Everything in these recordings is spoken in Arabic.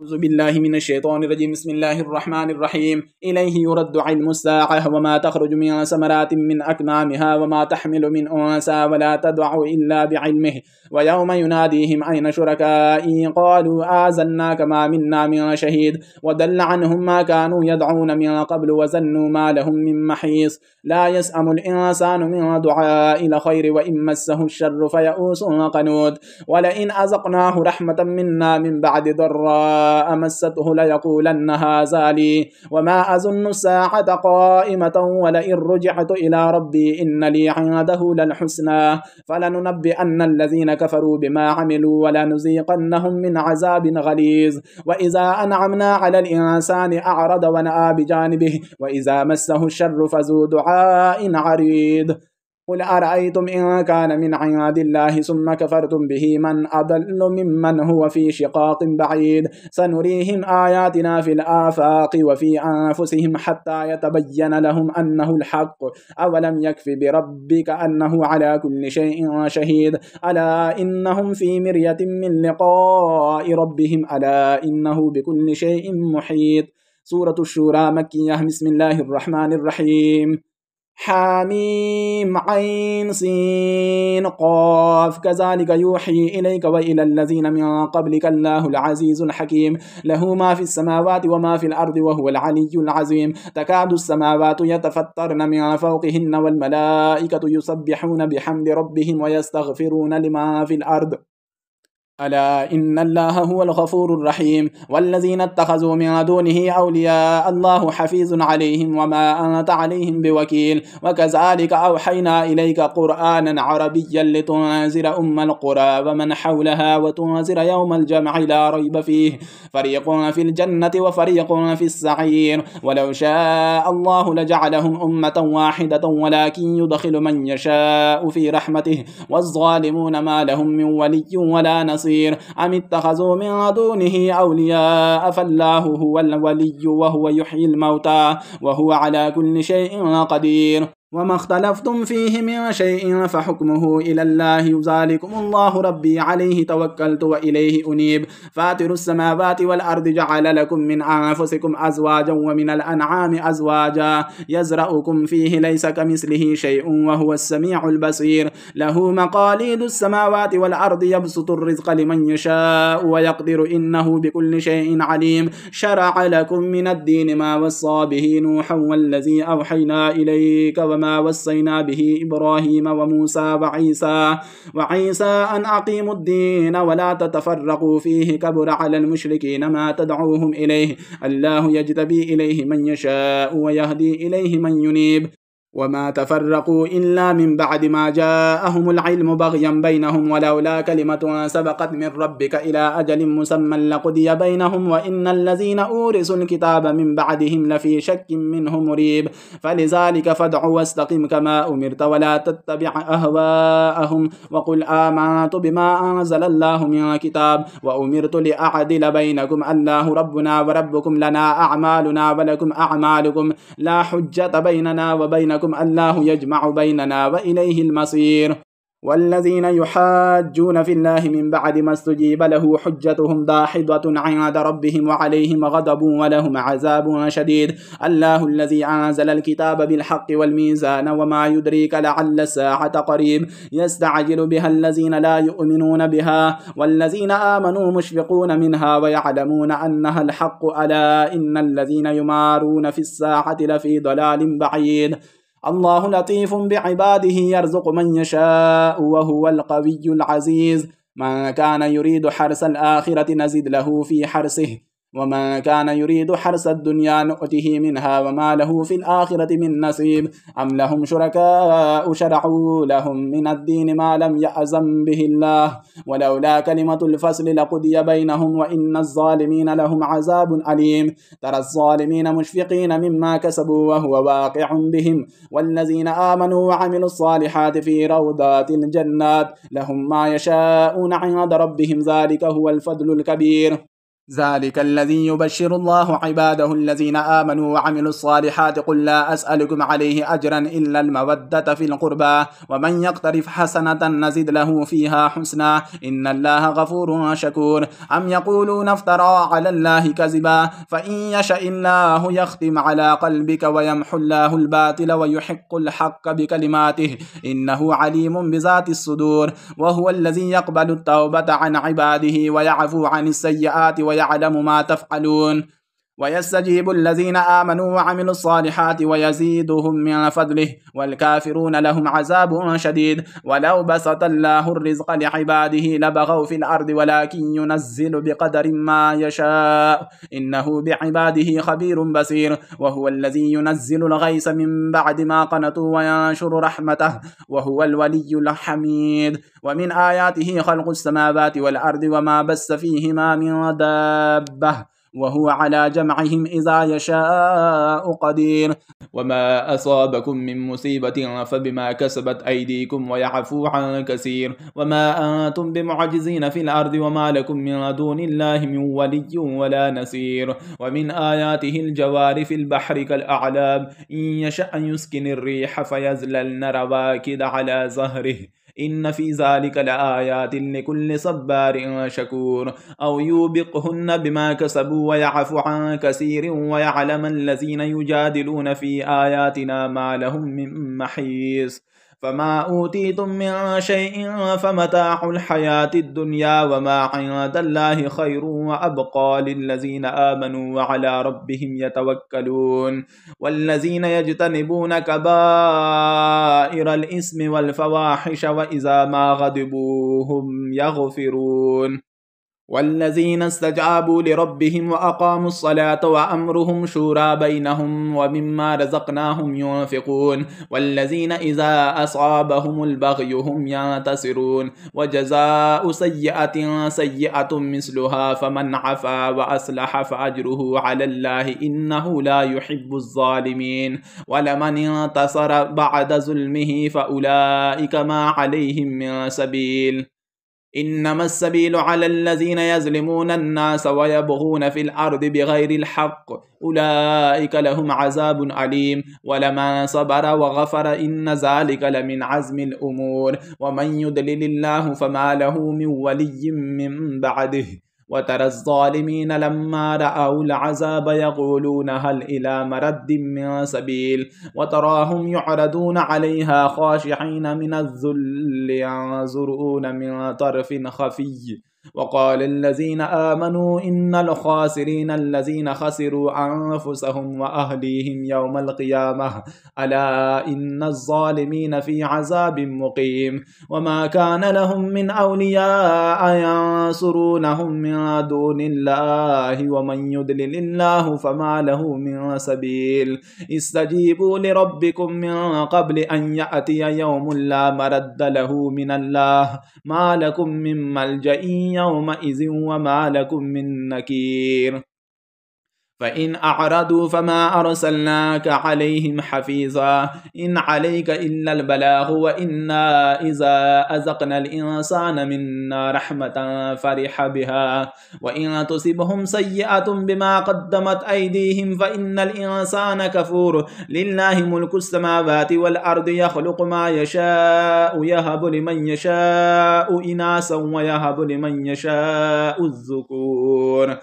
أعوذ بالله من الشيطان الرجيم. بسم الله الرحمن الرحيم. إليه يرد علم الساعة وما تخرج من ثمرات من أكمامها وما تحمل من أنثى ولا تدع إلا بعلمه ويوم يناديهم أين شركائي قالوا آذناك ما منا من شهيد وضل عنهم ما كانوا يدعون من قبل وظنوا ما لهم من محيص. لا يسأم الإنسان من دعاء الخير وإن مسه الشر فيئوس قنوط. ولئن أذقناه رحمة منا من بعد ضراء مسته ليقولن هذا لي وما أظن الساعة قائمة ولئن رجعت إلى ربي إن لي عنده للحسنى فلننبئن الذين كفروا بما عملوا ولنذيقنهم من عذاب غليظ. وإذا أنعمنا على الإنسان أعرض ونأى بجانبه وإذا مسه الشر فذو دعاء عريض. قل أرأيتم إن كان من عند الله ثم كفرتم به من أضل ممن هو في شقاق بعيد. سنريهم آياتنا في الآفاق وفي أنفسهم حتى يتبين لهم أنه الحق. أولم يكف بربك أنه على كل شيء شهيد. ألا إنهم في مرية من لقاء ربهم ألا إنه بكل شيء محيط. سورة الشورى مكية. بسم الله الرحمن الرحيم. حاميم عين سين قاف كذلك يوحي إليك وإلى الذين من قبلك الله العزيز الحكيم له ما في السماوات وما في الأرض وهو العلي العظيم. تكاد السماوات يتفطرن من فوقهن والملائكة يسبحون بحمد ربهم ويستغفرون لما في الأرض ألا إن الله هو الغفور الرحيم. والذين اتخذوا من دونه أولياء الله حفيظ عليهم وما أنت عليهم بوكيل. وكذلك أوحينا إليك قرآنا عربيا لتنذر أم القرى ومن حولها وتنذر يوم الجمع لا ريب فيه فريق في الجنة وفريق في السعير. ولو شاء الله لجعلهم أمة واحدة ولكن يدخل من يشاء في رحمته والظالمون ما لهم من ولي ولا نصير. أم اتخذوا من دونه أولياء فالله هو الولي وهو يحيي الموتى وهو على كل شيء قدير. وما اختلفتم فيه من شيء فحكمه إلى الله ذلكم الله ربي عليه توكلت وإليه أنيب. فاتر السماوات والأرض جعل لكم من أنفسكم أزواجا ومن الأنعام أزواجا يزرعكم فيه ليس كمثله شيء وهو السميع البصير. له مقاليد السماوات والأرض يبسط الرزق لمن يشاء ويقدر إنه بكل شيء عليم. شرع لكم من الدين ما وصى به نوحا والذي أوحينا إليك وما وصينا به إبراهيم وموسى وعيسى أن أقيموا الدين ولا تتفرقوا فيه كبر على المشركين ما تدعوهم إليه. الله يجتبي إليه من يشاء ويهدي إليه من ينيب. وما تفرقوا إلا من بعد ما جاءهم العلم بغيا بينهم ولولا كلمة سبقت من ربك إلى أجل مسمى لقضي بينهم وإن الذين أورثوا الكتاب من بعدهم لفي شك منه مريب. فلذلك فادع واستقم كما أمرت ولا تتبع أهواءهم وقل آمنت بما أنزل الله من كتاب وأمرت لأعدل بينكم الله ربنا وربكم لنا أعمالنا ولكم أعمالكم لا حجة بيننا وبينكم الله يجمع بيننا وإليه المصير. والذين يحاجون في الله من بعد ما استجيب له حجتهم داحضة عند ربهم وعليهم غضب ولهم عذاب شديد. الله الذي أنزل الكتاب بالحق والميزان وما يدريك لعل الساعة قريب. يستعجل بها الذين لا يؤمنون بها والذين آمنوا مشفقون منها ويعلمون أنها الحق ألا إن الذين يمارون في الساعة لفي ضلال بعيد. الله لطيف بعباده يرزق من يشاء وهو القوي العزيز. من كان يريد حرث الآخرة نزد له في حرثه ومن كان يريد حرث الدنيا نؤته منها وما له في الآخرة من نصيب. أم لهم شركاء شرعوا لهم من الدين ما لم يأذن به الله ولولا كلمة الفصل لقضي بينهم وإن الظالمين لهم عذاب أليم. ترى الظالمين مشفقين مما كسبوا وهو واقع بهم والذين آمنوا وعملوا الصالحات في روضات الجنات لهم ما يشاءون عند ربهم ذلك هو الفضل الكبير. ذلك الذي يبشر الله عباده الذين آمنوا وعملوا الصالحات قل لا أسألكم عليه أجرا إلا المودة في القربى ومن يقترف حسنة نزد له فيها حسنا إن الله غفور شكور أم يقولون افترى على الله كذبا فإن يشاء الله يختم على قلبك ويمحو الله الباطل ويحق الحق بكلماته إنه عليم بذات الصدور وهو الذي يقبل التوبة عن عباده ويعفو عن السيئات ويعلم ما تفعلون ويستجيب الذين آمنوا وعملوا الصالحات ويزيدهم من فضله والكافرون لهم عذاب شديد ولو بسط الله الرزق لعباده لبغوا في الأرض ولكن ينزل بقدر ما يشاء إنه بعباده خبير بصير وهو الذي ينزل الغيث من بعد ما قنطوا وينشر رحمته وهو الولي الحميد ومن آياته خلق السماوات والأرض وما بث فيهما من دابة وهو على جمعهم إذا يشاء قدير وما أصابكم من مصيبة فبما كسبت أيديكم ويعفو عن كثير وما أنتم بمعجزين في الأرض وما لكم من دون الله من ولي ولا نصير ومن آياته الجوار في البحر كالأعلام إن يشأ يسكن الريح فيزللن رواكد على ظهره إن في ذلك لآيات لكل صبار شكور أو يوبقهن بما كسبوا ويعفو عن كثير ويعلم الذين يجادلون في آياتنا ما لهم من محيص فما أوتيتم من شيء فمتاع الحياة الدنيا وما عند الله خير وأبقى للذين آمنوا وعلى ربهم يتوكلون والذين يجتنبون كبائر الإثم والفواحش وإذا ما غضبوا هم يغفرون والذين استجابوا لربهم وأقاموا الصلاة وأمرهم شورى بينهم ومما رزقناهم ينفقون والذين إذا أصابهم البغي هم ينتصرون وجزاء سيئة سيئة مثلها فمن عفا وأصلح فأجره على الله إنه لا يحب الظالمين ولمن انتصر بعد ظلمه فأولئك ما عليهم من سبيل إنما السبيل على الذين يظلمون الناس ويبغون في الأرض بغير الحق أولئك لهم عذاب أليم ولمن صبر وغفر إن ذلك لمن عزم الأمور ومن يضلل الله فما له من ولي من بعده وترى الظالمين لما رأوا العذاب يقولون هل إلى مرد من سبيل وتراهم يعرضون عليها خاشعين من الذل ينظرون من طرف خفي وقال الذين آمنوا إن الخاسرين الذين خسروا أنفسهم وأهليهم يوم القيامة ألا إن الظالمين في عذاب مقيم وما كان لهم من أولياء ينصرونهم من دون الله ومن يضلل الله فما له من سبيل استجيبوا لربكم من قبل أن يأتي يوم لا مرد له من الله ما لكم من ملجأ يومئذ وما لكم من نكير فإن أعرضوا فما أرسلناك عليهم حفيظا إن عليك إلا البلاغ وإنا إذا أذقنا الإنسان منا رحمة فرح بها وإن تصبهم سيئة بما قدمت أيديهم فإن الإنسان كفور لله ملك السماوات والأرض يخلق ما يشاء يهب لمن يشاء إناثا ويهب لمن يشاء الذكور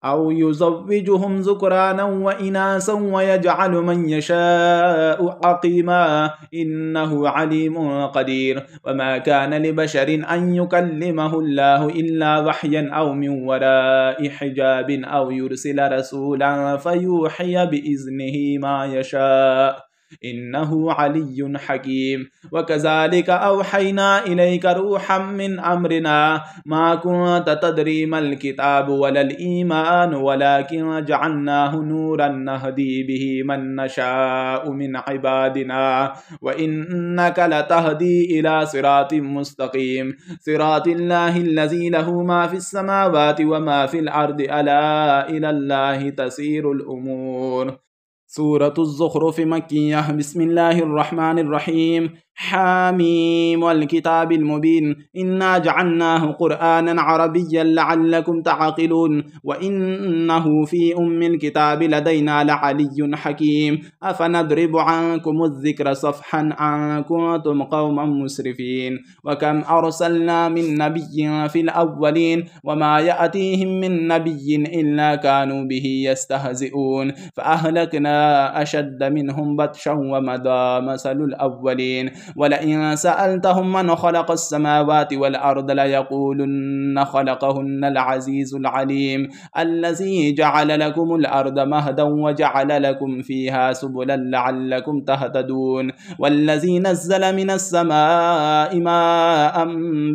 أو يزوجهم ذكرانا وإناثا ويجعل من يشاء عقيما إنه عليم قدير وما كان لبشر أن يكلمه الله إلا وحيا أو من وراء حجاب أو يرسل رسولا فيوحي بإذنه ما يشاء إنه علي حكيم وكذلك أوحينا إليك روحا من أمرنا ما كنت تدري ما الكتاب ولا الإيمان ولكن جعلناه نورا نهدي به من نشاء من عبادنا وإنك لتهدي إلى صراط مستقيم صراط الله الذي له ما في السماوات وما في الأرض ألا إلى الله تسير الأمور سورة الزخرف مكية. بسم الله الرحمن الرحيم. حاميم والكتاب المبين إنا جعلناه قرآنا عربيا لعلكم تعقلون وإنه في الكتاب لدينا لعلي حكيم أفنضرب عنكم الذكر صفحا أن كنتم قوما مسرفين وكم أرسلنا من نبي في الأولين وما يأتيهم من نبي إلا كانوا به يستهزئون فأهلكنا أشد منهم بطشا ومضى مثل الأولين ولئن سألتهم من خلق السماوات والأرض ليقولن خلقهن العزيز العليم الذي جعل لكم الأرض مهدا وجعل لكم فيها سبلا لعلكم تهتدون والذي نزل من السماء ماء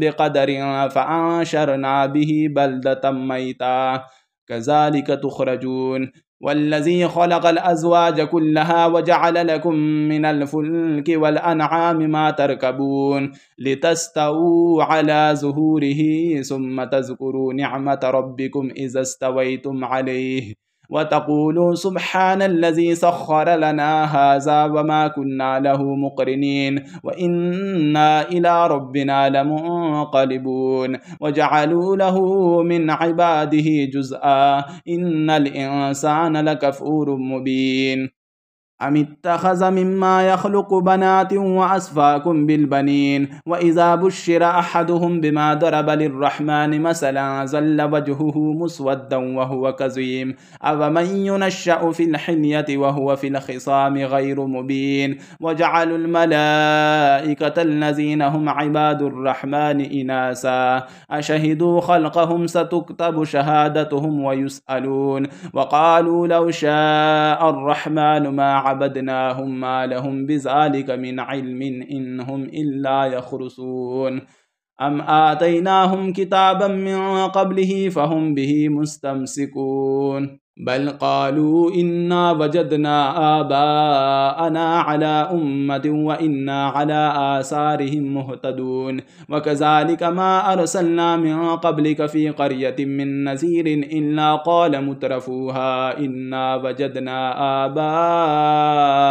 بقدر فأنشرنا به بلدة ميتا كذلك تخرجون والذي خلق الأزواج كلها وجعل لكم من الفلك والأنعام ما تركبون لتستووا على ظهوره ثم تذكروا نعمة ربكم إذا استويتم عليه وتقولوا سبحان الذي سخر لنا هذا وما كنا له مقرنين وإنا إلى ربنا لمنقلبون وجعلوا له من عباده جزءا إن الإنسان لكفور مبين أم اتخذ مما يخلق بنات وأصفاكم بالبنين وإذا بشر أحدهم بما ضرب للرحمن مثلا ظل وجهه مسودا وهو كظيم أفمن ينشأ في الحلية وهو في الخصام غير مبين وجعلوا الملائكة الذين هم عباد الرحمن إناثا أشهدوا خلقهم ستكتب شهادتهم ويسألون وقالوا لو شاء الرحمن ما عبدناهم ما لهم بذلك من علم إن هم إلا يخرصون أم آتيناهم كتابا من قبله فهم به مستمسكون بل قالوا إنا وجدنا آباءنا على أمة وإنا على آثارهم مهتدون وكذلك ما أرسلنا من قبلك في قرية من نذير إلا قال مترفوها إنا وجدنا آباءنا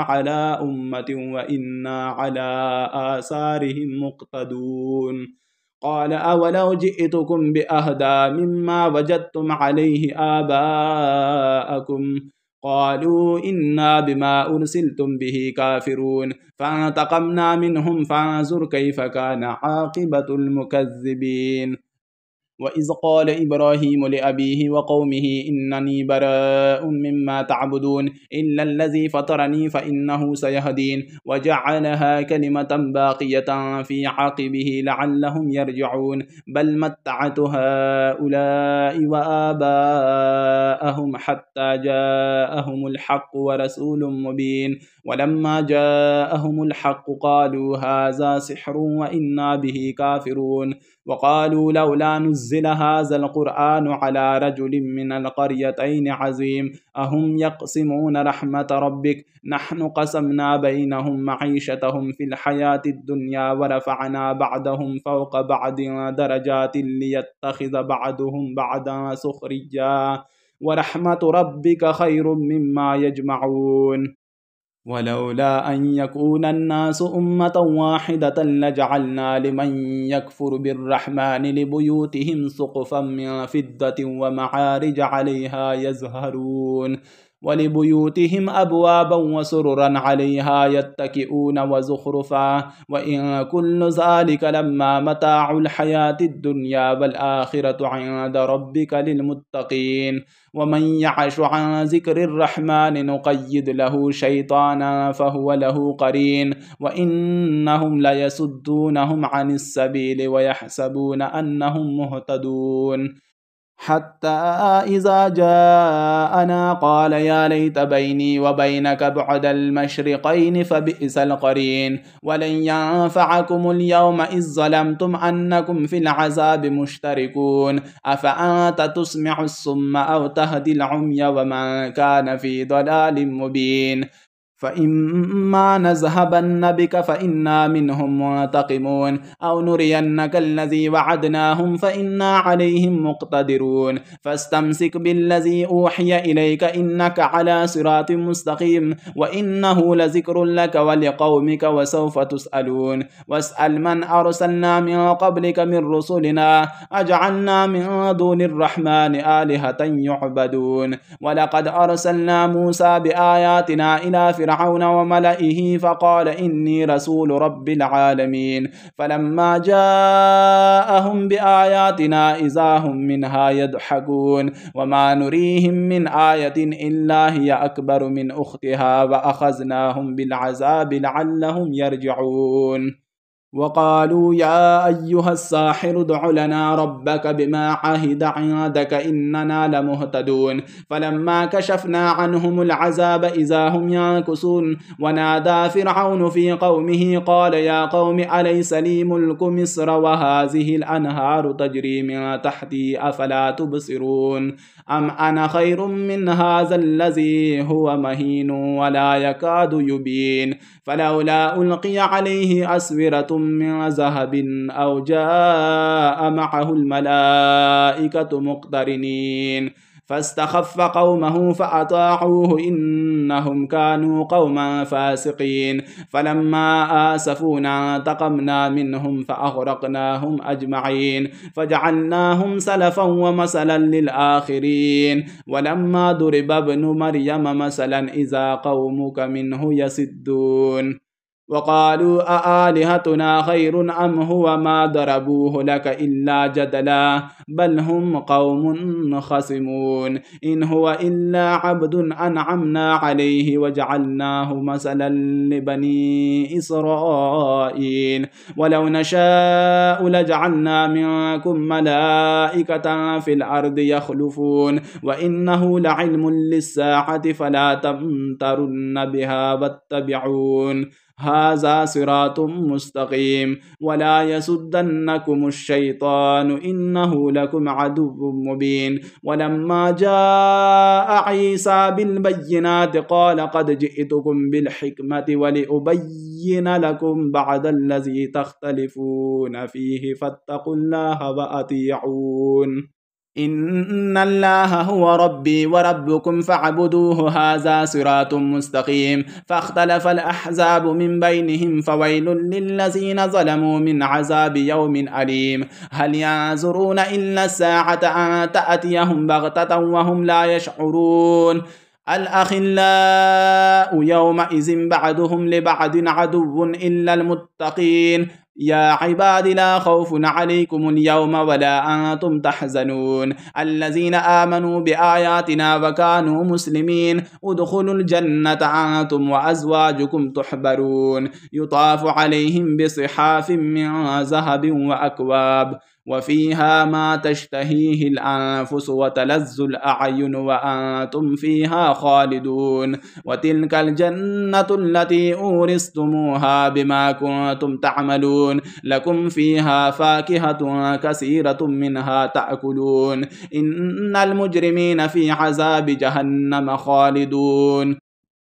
على أمة وإنا على آثارهم مقتدون قال أولو جئتكم بأهدى مما وجدتم عليه آباءكم قالوا إنا بما أرسلتم به كافرون فانتقمنا منهم فانظر كيف كان عاقبة المكذبين وإذ قال إبراهيم لأبيه وقومه إنني براء مما تعبدون إلا الذي فطرني فإنه سيهدين وجعلها كلمة باقية في عقبه لعلهم يرجعون بل متعت هؤلاء وآباءهم حتى جاءهم الحق ورسول مبين ولما جاءهم الحق قالوا هذا سحر وإنا به كافرون وقالوا لولا نزل هذا القرآن على رجل من القريتين عظيم أهم يقسمون رحمة ربك نحن قسمنا بينهم معيشتهم في الحياة الدنيا ورفعنا بعضهم فوق بعض درجات ليتخذ بعضهم بعضا سخريا ورحمة ربك خير مما يجمعون ولولا أن يكون الناس أمة واحدة لجعلنا لمن يكفر بالرحمن لبيوتهم سقفا من فضة ومعارج عليها يزهرون ولبيوتهم أبوابا وسررا عليها يتكئون وزخرفا وإن كل ذلك لما متاع الحياة الدنيا والآخرة عند ربك للمتقين ومن يعش عن ذكر الرحمن نقيد له شيطانا فهو له قرين وإنهم ليصدونهم عن السبيل ويحسبون أنهم مهتدون حتى إذا جاءنا قال يا ليت بيني وبينك بعد المشرقين فبئس القرين ولن ينفعكم اليوم إذ ظلمتم أنكم في العذاب مشتركون أفأنت تسمع الصم أو تهدي العمي ومن كان في ضلال مبين فإما نذهبن بك فإنا منهم منتقمون أو نرينك الذي وعدناهم فإنا عليهم مقتدرون فاستمسك بالذي أوحي إليك إنك على صراط مستقيم وإنه لذكر لك ولقومك وسوف تسألون واسأل من أرسلنا من قبلك من رسلنا أجعلنا من دون الرحمن آلهة يعبدون ولقد أرسلنا موسى بآياتنا إلى فرعون وملئه فقال إني رسول رب العالمين فلما جاءهم بآياتنا إذا هم منها يضحكون وما نريهم من آية إلا هي أكبر من أختها وأخذناهم بالعذاب لعلهم يرجعون وقالوا يا أيها الساحر ادع لنا ربك بما عهد عندك إننا لمهتدون فلما كشفنا عنهم العذاب إذا هم ينكثون ونادى فرعون في قومه قال يا قوم أليس لي ملك مصر وهذه الأنهار تجري من تحتي أفلا تبصرون أم أنا خير من هذا الذي هو مهين ولا يكاد يبين فلولا ألقي عليه أسورة من ذهب أو جاء معه الملائكة مقترنين فاستخف قومه فأطاعوه إنهم كانوا قوما فاسقين فلما آسفونا انتقمنا منهم فأغرقناهم أجمعين فجعلناهم سلفا ومثلا للآخرين ولما ضرب ابن مريم مثلا إذا قومك منه يصدون وقالوا أآلهتنا خير أم هو ما ضربوه لك إلا جدلا بل هم قوم خصمون إن هو إلا عبد أنعمنا عليه وجعلناه مثلا لبني إسرائيل ولو نشاء لجعلنا منكم ملائكة في الأرض يخلفون وإنه لعلم للساعة فلا تمترن بها واتبعون هذا صراط مستقيم ولا يسدنكم الشيطان إنه لكم عدو مبين ولما جاء عيسى بالبينات قال قد جئتكم بالحكمة ولأبين لكم بعد الذي تختلفون فيه فاتقوا الله وأطيعون إن الله هو ربي وربكم فاعبدوه هذا صراط مستقيم فاختلف الأحزاب من بينهم فويل للذين ظلموا من عذاب يوم أليم هل ينظرون إلا الساعة أن تأتيهم بغتة وهم لا يشعرون الأخلاء يومئذ بعضهم لبعض عدو إلا المتقين يا عباد لا خوف عليكم اليوم ولا أنتم تحزنون الذين آمنوا بآياتنا وكانوا مسلمين ادخلوا الجنة أنتم وأزواجكم تحبرون يطاف عليهم بصحاف من ذهب وأكواب وفيها ما تشتهيه الأنفس وتلذ الأعين وأنتم فيها خالدون وتلك الجنة التي أورثتموها بما كنتم تعملون لكم فيها فاكهة كثيرة منها تأكلون إن المجرمين في عذاب جهنم خالدون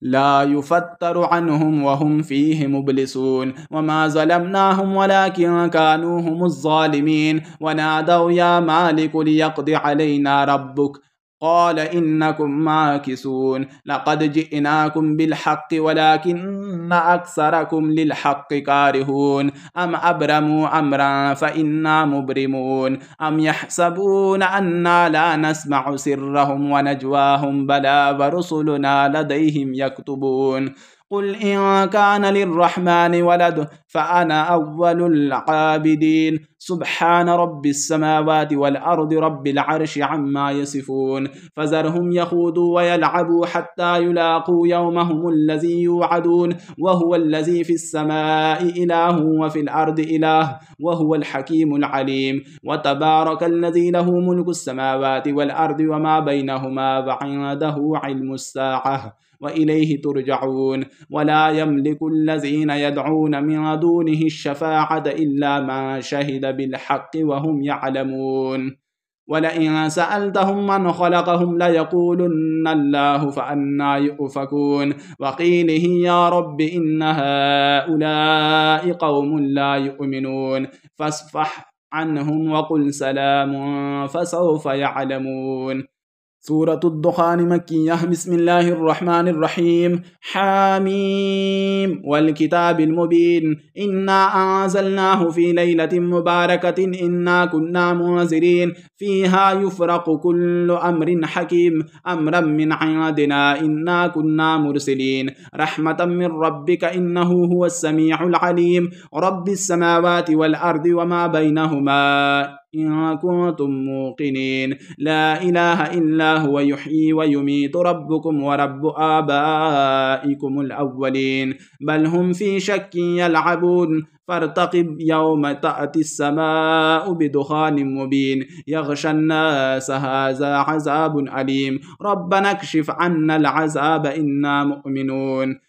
لا يفتر عنهم وهم فيه مبلسون وما ظلمناهم ولكن كانوا هم الظالمين ونادوا يا مالك ليقضي علينا ربك قال إنكم ماكثون لقد جئناكم بالحق ولكن أكثركم للحق كارهون أم أبرموا أمرا فإنا مبرمون أم يحسبون أنا لا نسمع سرهم ونجواهم بلى ورسلنا لديهم يكتبون قل إن كان للرحمن ولد فأنا أول العابدين سبحان رب السماوات والأرض رب العرش عما يصفون فذرهم يخوضوا ويلعبوا حتى يلاقوا يومهم الذي يوعدون وهو الذي في السماء إله وفي الأرض إله وهو الحكيم العليم وتبارك الذي له ملك السماوات والأرض وما بينهما وعنده علم الساعة وإليه ترجعون ولا يملك الذين يدعون من دونه الشفاعة إلا ما شهد بالحق وهم يعلمون ولئن سألتهم من خلقهم ليقولن الله فأنى يؤفكون وقيله يا رب إن هؤلاء قوم لا يؤمنون فاصفح عنهم وقل سلام فسوف يعلمون. سورة الدخان مكية. بسم الله الرحمن الرحيم. حاميم والكتاب المبين إنا أنزلناه في ليلة مباركة إنا كنا منذرين فيها يفرق كل أمر حكيم أمرا من عندنا إنا كنا مرسلين رحمة من ربك إنه هو السميع العليم رب السماوات والأرض وما بينهما إن كنتم موقنين لا إله إلا هو يحيي ويميت ربكم ورب آبائكم الأولين بل هم في شك يلعبون فارتقب يوم تأتي السماء بدخان مبين يغشى الناس هذا عذاب أليم ربنا اكشف عنا العذاب إنا مؤمنون.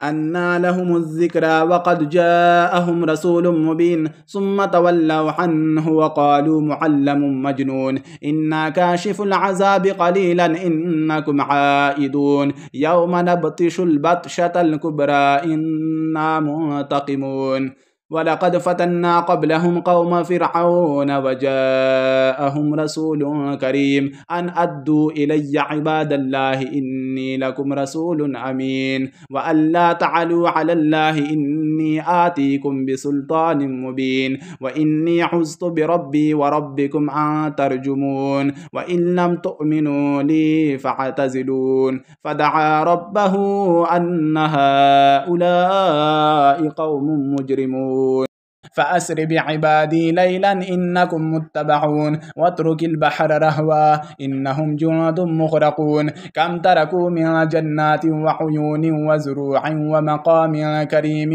أنى لهم الذكرى وقد جاءهم رسول مبين ثم تولوا عنه وقالوا معلم مجنون إنا كاشف العذاب قليلا إنكم عائدون يوم نبطش البطشة الكبرى إنا منتقمون. ولقد فتنا قبلهم قوم فرعون وجاءهم رسول كريم أن أدوا إلي عباد الله إني لكم رسول أمين وأن لا تعلوا على الله إني آتيكم بسلطان مبين وإني عزت بربي وربكم أن ترجمون وإن لم تؤمنوا لي فاعتزلون. فدعا ربه أن هؤلاء قوم مجرمون فأسر بعبادي ليلا إنكم متبعون واترك البحر رهوا إنهم جند مغرقون كم تركوا من جنات وعيون وزروع ومقام كريم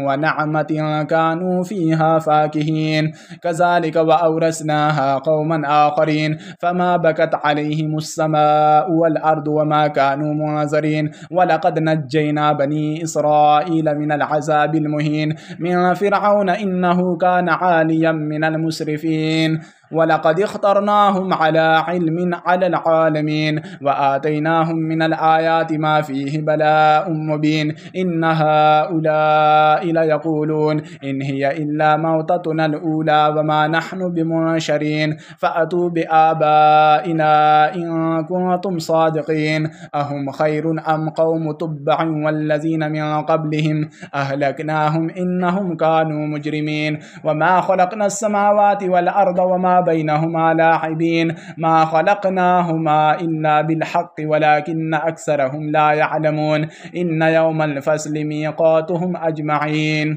ونعمة كانوا فيها فاكهين كذلك وأورثناها قوما آخرين فما بكت عليهم السماء والأرض وما كانوا منذرين ولقد نجينا بني إسرائيل من العذاب المهين من فرعون إنه كان عاليا من المسرفين ولقد اخترناهم على علم على العالمين وآتيناهم من الآيات ما فيه بلاء مبين إن هؤلاء ليقولون إن هي إلا موتتنا الأولى وما نحن بمنشرين فأتوا بآبائنا إن كنتم صادقين أهم خير أم قوم تبع والذين من قبلهم أهلكناهم إنهم كانوا مجرمين وما خلقنا السماوات والأرض وما بينهما لاعبين ما خلقناهما إلا بالحق ولكن أكثرهم لا يعلمون إن يوم الفصل ميقاتهم أجمعين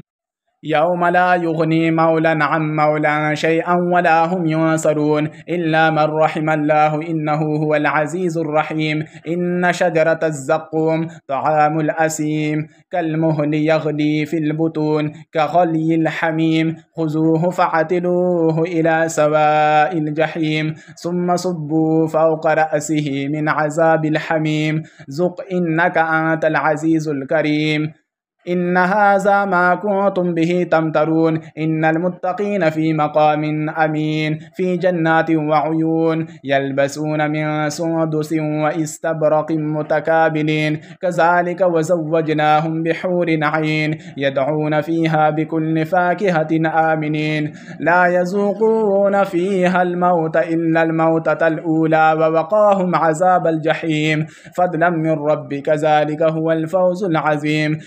يوم لا يغني مولا عن مولا شيئا ولا هم ينصرون إلا من رحم الله إنه هو العزيز الرحيم إن شجرة الزقوم طعام الأثيم كالمهل يغلي في البطون كغلي الحميم خذوه فاعتلوه إلى سواء الجحيم ثم صبوا فوق رأسه من عذاب الحميم ذق إنك أنت العزيز الكريم إن هذا ما كنتم به تمترون إن المتقين في مقام أمين في جنات وعيون يلبسون من سندس واستبرق متكابلين كذلك وزوجناهم بحور عين يدعون فيها بكل فاكهة آمنين لا يذوقون فيها الموت إلا الموتة الأولى ووقاهم عذاب الجحيم فضلا من ربك ذلك هو الفوز العظيم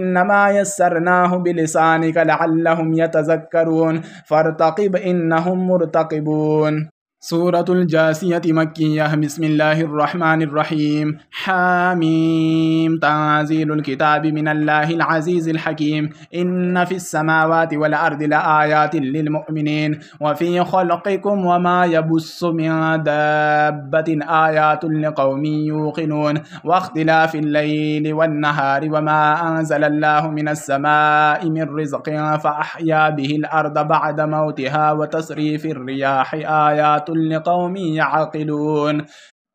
إنما يسرناه بلسانك لعلهم يتذكرون فارتقب إنهم مرتقبون. سورة الجاثية مكية. بسم الله الرحمن الرحيم. حاميم تنزيل الكتاب من الله العزيز الحكيم إن في السماوات والأرض لآيات للمؤمنين وفي خلقكم وما يبث من دابة آيات لقوم يوقنون واختلاف الليل والنهار وما أنزل الله من السماء من رزق فأحيا به الأرض بعد موتها وتصريف الرياح آيات لقوم يعقلون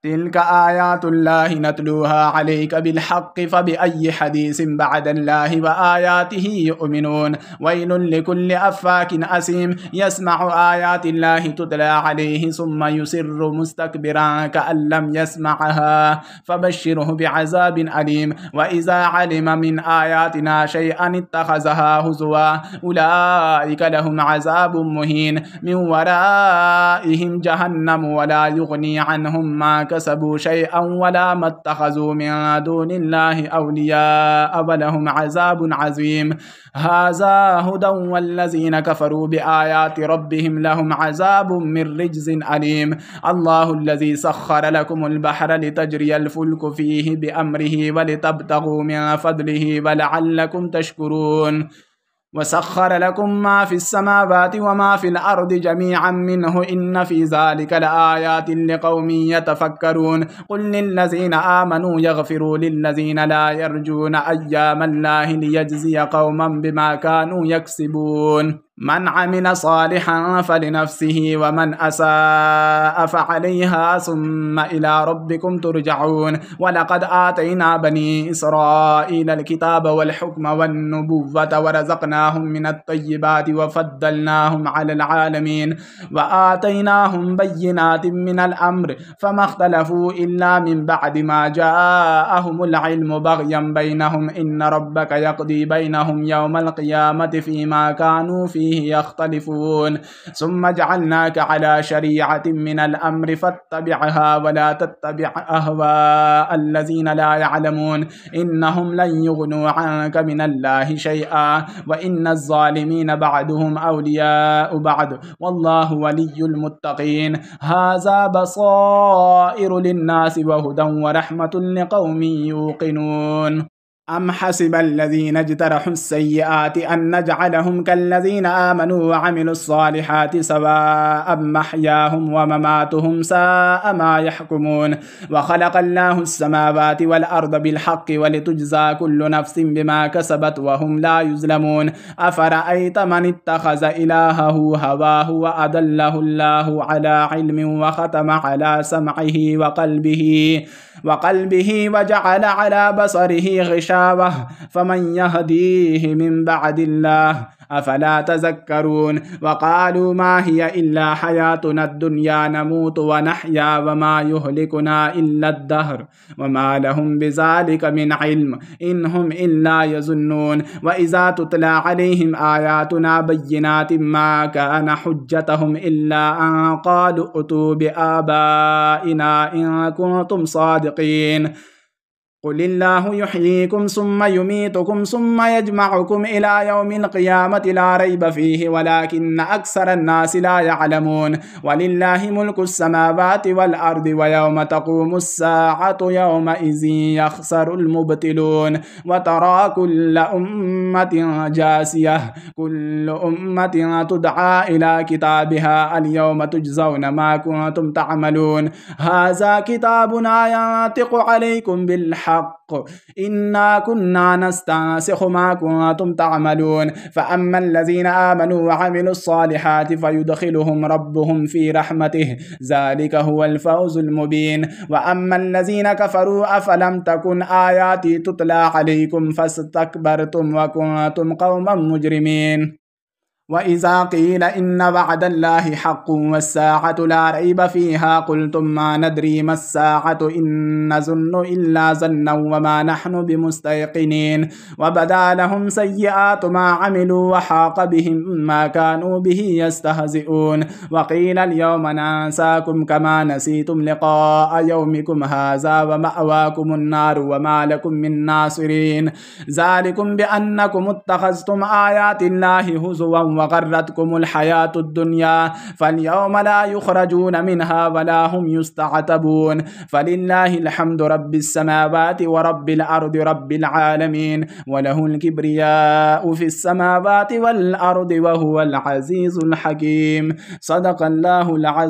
تلك آيات الله نتلوها عليك بالحق فبأي حديث بعد الله وآياته يؤمنون ويل لكل أفاك أثيم يسمع آيات الله تتلى عليه ثم يصر مستكبرا كأن لم يسمعها فبشره بعذاب أليم وإذا علم من آياتنا شيئا اتخذها هزوا أولئك لهم عذاب مهين من ورائهم جهنم ولا يغني عنهم ما كسبوا شيئا ولا ما اتخذوا من دون الله أولياء ولهم عذاب عظيم هذا هدى والذين كفروا بآيات ربهم لهم عذاب من رجز أليم الله الذي سخر لكم البحر لتجري الفلك فيه بأمره ولتبتغوا من فضله ولعلكم تشكرون وسخر لكم ما في السماوات وما في الأرض جميعا منه إن في ذلك لآيات لقوم يتفكرون قل للذين آمنوا يغفروا للذين لا يرجون أيام الله ليجزي قوما بما كانوا يكسبون من عمل صالحا فلنفسه ومن أساء فعليها ثم إلى ربكم ترجعون ولقد آتينا بني إسرائيل الكتاب والحكم والنبوة ورزقناهم من الطيبات وفضلناهم على العالمين وآتيناهم بينات من الأمر فما اختلفوا إلا من بعد ما جاءهم العلم بغيا بينهم إن ربك يقضي بينهم يوم القيامة فيما كانوا فيه يختلفون ثم جعلناك على شريعة من الأمر فاتبعها ولا تتبع أهواء الذين لا يعلمون إنهم لن يغنوا عنك من الله شيئا وإن الظالمين بعدهم أولياء بعد والله ولي المتقين هذا بصائر للناس وهدى ورحمة لقوم يوقنون أم حسب الذين اجترحوا السيئات أن نجعلهم كالذين آمنوا وعملوا الصالحات سواء محياهم ومماتهم ساء ما يحكمون وخلق الله السماوات والأرض بالحق ولتجزى كل نفس بما كسبت وهم لا يظلمون أفرأيت من اتخذ إلهه هواه وأضله الله على علم وختم على سمعه وقلبه وجعل على بصره غشاوة فمن يهديه من بعد الله أفلا تذكرون وقالوا ما هي إلا حياتنا الدنيا نموت ونحيا وما يهلكنا إلا الدهر وما لهم بذلك من علم إن هم إلا يظنون وإذا تتلى عليهم آياتنا بينات ما كان حجتهم إلا أن قالوا ائتوا بآبائنا إن كنتم صادقين قل الله يحييكم ثم يميتكم ثم يجمعكم إلى يوم القيامة لا ريب فيه ولكن أكثر الناس لا يعلمون ولله ملك السماوات والأرض ويوم تقوم الساعة يومئذ يخسر المبطلون وترى كل أمة جاسية كل أمة تدعى إلى كتابها اليوم تجزون ما كنتم تعملون هذا كتابنا ينطق عليكم بالحق إنا كنا نستنسخ ما كنتم تعملون فأما الذين آمنوا وعملوا الصالحات فيدخلهم ربهم في رحمته ذلك هو الفوز المبين وأما الذين كفروا أفلم تكن آياتي تتلى عليكم فاستكبرتم وكنتم قوما مجرمين وإذا قيل إن وعد الله حق والساعة لا ريب فيها قلتم ما ندري ما الساعة إن نظن إلا ظنا وما نحن بمستيقنين وبدا لهم سيئات ما عملوا وحاق بهم ما كانوا به يستهزئون وقيل اليوم ننساكم كما نسيتم لقاء يومكم هذا ومأواكم النار وما لكم من ناصرين ذلكم بأنكم اتخذتم آيات الله هزوا وغرتكم الحياة الدنيا فاليوم لا يخرجون منها ولا هم يستعتبون فلله الحمد رب السماوات ورب الأرض رب العالمين وله الكبرياء في السماوات والأرض وهو العزيز الحكيم صدق الله العظيم.